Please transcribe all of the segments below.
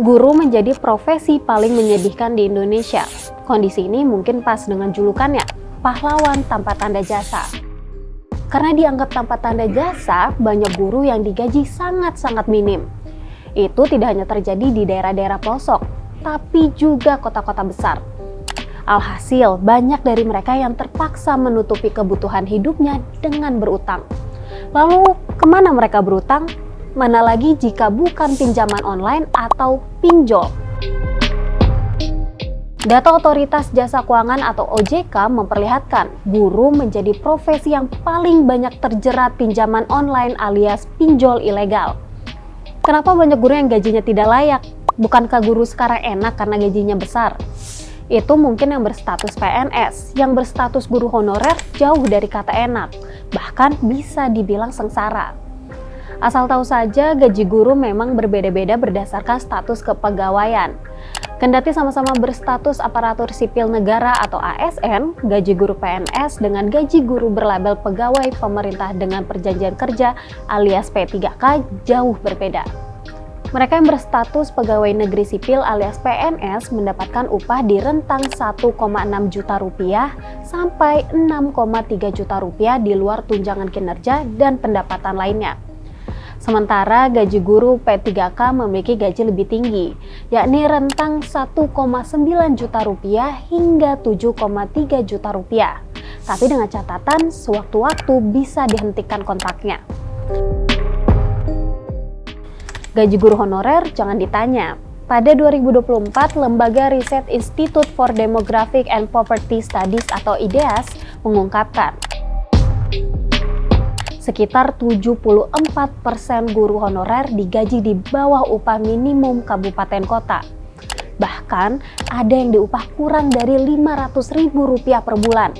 Guru menjadi profesi paling menyedihkan di Indonesia. Kondisi ini mungkin pas dengan julukannya, pahlawan tanpa tanda jasa. Karena dianggap tanpa tanda jasa, banyak guru yang digaji sangat-sangat minim. Itu tidak hanya terjadi di daerah-daerah pelosok, tapi juga kota-kota besar. Alhasil, banyak dari mereka yang terpaksa menutupi kebutuhan hidupnya dengan berutang. Lalu, kemana mereka berutang? Mana lagi jika bukan pinjaman online atau pinjol. Data Otoritas Jasa Keuangan atau OJK memperlihatkan guru menjadi profesi yang paling banyak terjerat pinjaman online alias pinjol ilegal. Kenapa banyak guru yang gajinya tidak layak? Bukankah guru sekarang enak karena gajinya besar? Itu mungkin yang berstatus PNS, yang berstatus guru honorer jauh dari kata enak, bahkan bisa dibilang sengsara. Asal tahu saja, gaji guru memang berbeda-beda berdasarkan status kepegawaian. Kendati sama-sama berstatus aparatur sipil negara atau ASN, gaji guru PNS dengan gaji guru berlabel pegawai pemerintah dengan perjanjian kerja alias P3K jauh berbeda. Mereka yang berstatus pegawai negeri sipil alias PNS mendapatkan upah di rentang 1,6 juta rupiah sampai 6,3 juta rupiah di luar tunjangan kinerja dan pendapatan lainnya. Sementara gaji guru P3K memiliki gaji lebih tinggi, yakni rentang 1,9 juta rupiah hingga 7,3 juta rupiah. Tapi dengan catatan sewaktu-waktu bisa dihentikan kontraknya. Gaji guru honorer jangan ditanya. Pada 2024, Lembaga Riset Institute for Demographic and Poverty Studies atau IDEAS mengungkapkan sekitar 74% guru honorer digaji di bawah upah minimum kabupaten kota. Bahkan ada yang diupah kurang dari Rp500.000 per bulan.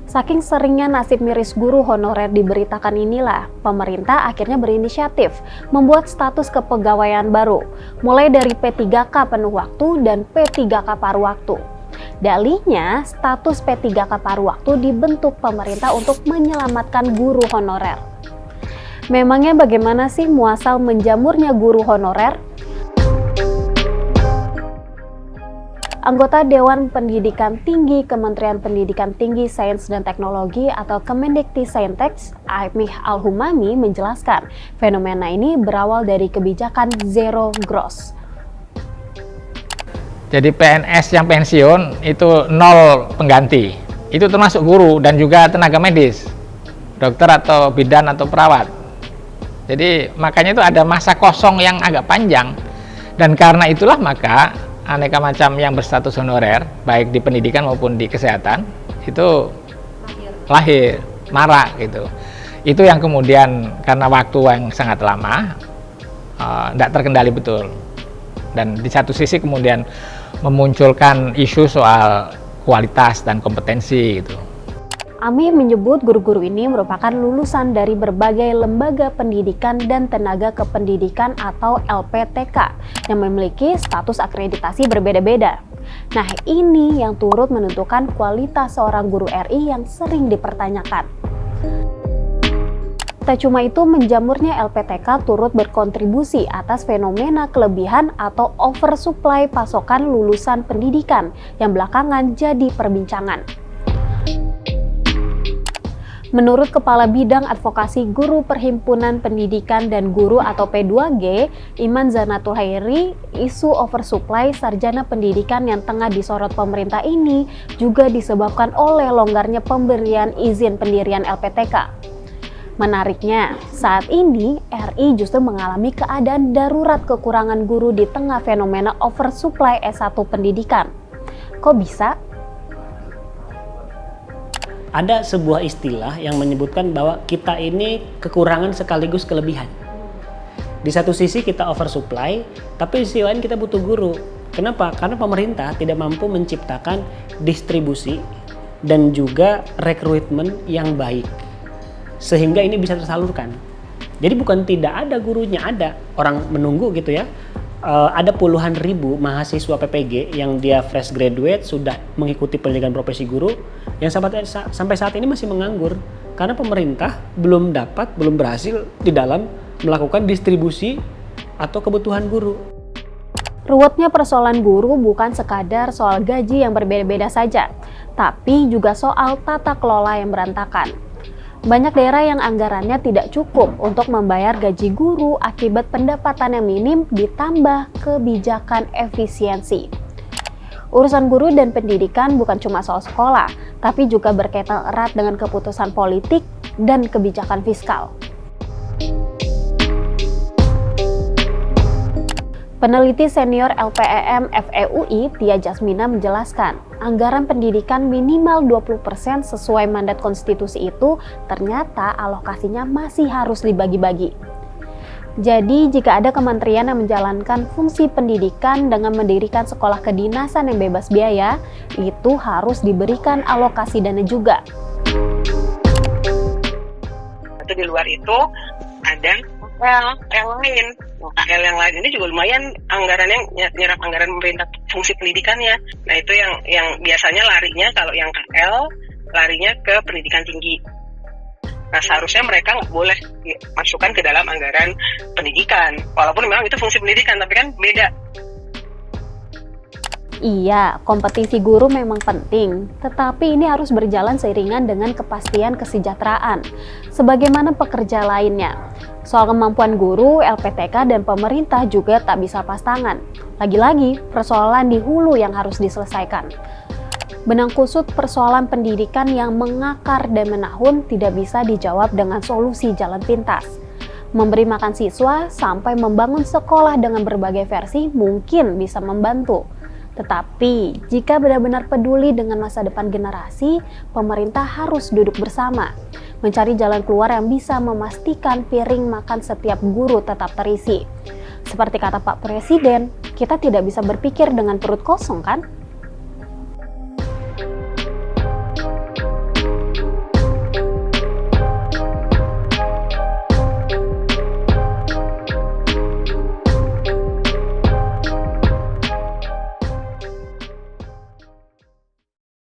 Saking seringnya nasib miris guru honorer diberitakan inilah, pemerintah akhirnya berinisiatif membuat status kepegawaian baru, mulai dari P3K penuh waktu dan P3K paruh waktu. Dalihnya, status P3K paruh waktu dibentuk pemerintah untuk menyelamatkan guru honorer. Memangnya bagaimana sih muasal menjamurnya guru honorer? Anggota Dewan Pendidikan Tinggi Kementerian Pendidikan Tinggi, Sains dan Teknologi atau Kemendikti-Saintek, Amih Al-Humami menjelaskan, fenomena ini berawal dari kebijakan zero gross. Jadi PNS yang pensiun itu 0 pengganti, itu termasuk guru dan juga tenaga medis, dokter atau bidan atau perawat. Jadi makanya itu ada masa kosong yang agak panjang, dan karena itulah maka aneka macam yang berstatus honorer baik di pendidikan maupun di kesehatan itu lahir marak gitu. Itu yang kemudian karena waktu yang sangat lama tidak terkendali betul, dan di satu sisi kemudian memunculkan isu soal kualitas dan kompetensi gitu. Amih menyebut guru-guru ini merupakan lulusan dari berbagai lembaga pendidikan dan tenaga kependidikan atau LPTK yang memiliki status akreditasi berbeda-beda. Nah, ini yang turut menentukan kualitas seorang guru RI yang sering dipertanyakan. Tak cuma itu, menjamurnya LPTK turut berkontribusi atas fenomena kelebihan atau oversupply pasokan lulusan pendidikan yang belakangan jadi perbincangan. Menurut Kepala Bidang Advokasi Guru Perhimpunan Pendidikan dan Guru atau P2G, Iman Zanatul Hairi, isu oversupply sarjana pendidikan yang tengah disorot pemerintah ini juga disebabkan oleh longgarnya pemberian izin pendirian LPTK. Menariknya, saat ini RI justru mengalami keadaan darurat kekurangan guru di tengah fenomena oversupply S1 pendidikan. Kok bisa? Ada sebuah istilah yang menyebutkan bahwa kita ini kekurangan sekaligus kelebihan. Di satu sisi kita oversupply, tapi di sisi lain kita butuh guru. Kenapa? Karena pemerintah tidak mampu menciptakan distribusi dan juga rekrutmen yang baik, sehingga ini bisa tersalurkan. Jadi bukan tidak ada gurunya, ada orang menunggu gitu ya. Ada puluhan ribu mahasiswa PPG yang dia fresh graduate sudah mengikuti pendidikan profesi guru yang sampai saat ini masih menganggur Karena pemerintah belum berhasil di dalam melakukan distribusi atau kebutuhan guru. Ruwetnya persoalan guru bukan sekadar soal gaji yang berbeda-beda saja, tapi juga soal tata kelola yang berantakan. Banyak daerah yang anggarannya tidak cukup untuk membayar gaji guru akibat pendapatan yang minim ditambah kebijakan efisiensi. Urusan guru dan pendidikan bukan cuma soal sekolah, tapi juga berkaitan erat dengan keputusan politik dan kebijakan fiskal. Peneliti senior LPEM FEUI Tia Jasmina menjelaskan, anggaran pendidikan minimal 20% sesuai mandat konstitusi itu ternyata alokasinya masih harus dibagi-bagi. Jadi, jika ada kementerian yang menjalankan fungsi pendidikan dengan mendirikan sekolah kedinasan yang bebas biaya, itu harus diberikan alokasi dana juga. Di luar itu ada KL lain. KL yang lain ini juga lumayan anggarannya nyerap anggaran pemerintah fungsi pendidikannya. Nah, itu yang biasanya larinya, kalau yang KL larinya ke pendidikan tinggi. Nah, seharusnya mereka nggak boleh masukkan ke dalam anggaran pendidikan. Walaupun memang itu fungsi pendidikan, tapi kan beda. Iya, kompetisi guru memang penting, tetapi ini harus berjalan seiringan dengan kepastian kesejahteraan, sebagaimana pekerja lainnya. Soal kemampuan guru, LPTK dan pemerintah juga tak bisa pas tangan. Lagi-lagi, persoalan di hulu yang harus diselesaikan. Benang kusut persoalan pendidikan yang mengakar dan menahun tidak bisa dijawab dengan solusi jalan pintas. Memberi makan siswa sampai membangun sekolah dengan berbagai versi mungkin bisa membantu. Tetapi, jika benar-benar peduli dengan masa depan generasi, pemerintah harus duduk bersama, mencari jalan keluar yang bisa memastikan piring makan setiap guru tetap terisi. Seperti kata Pak Presiden, kita tidak bisa berpikir dengan perut kosong kan?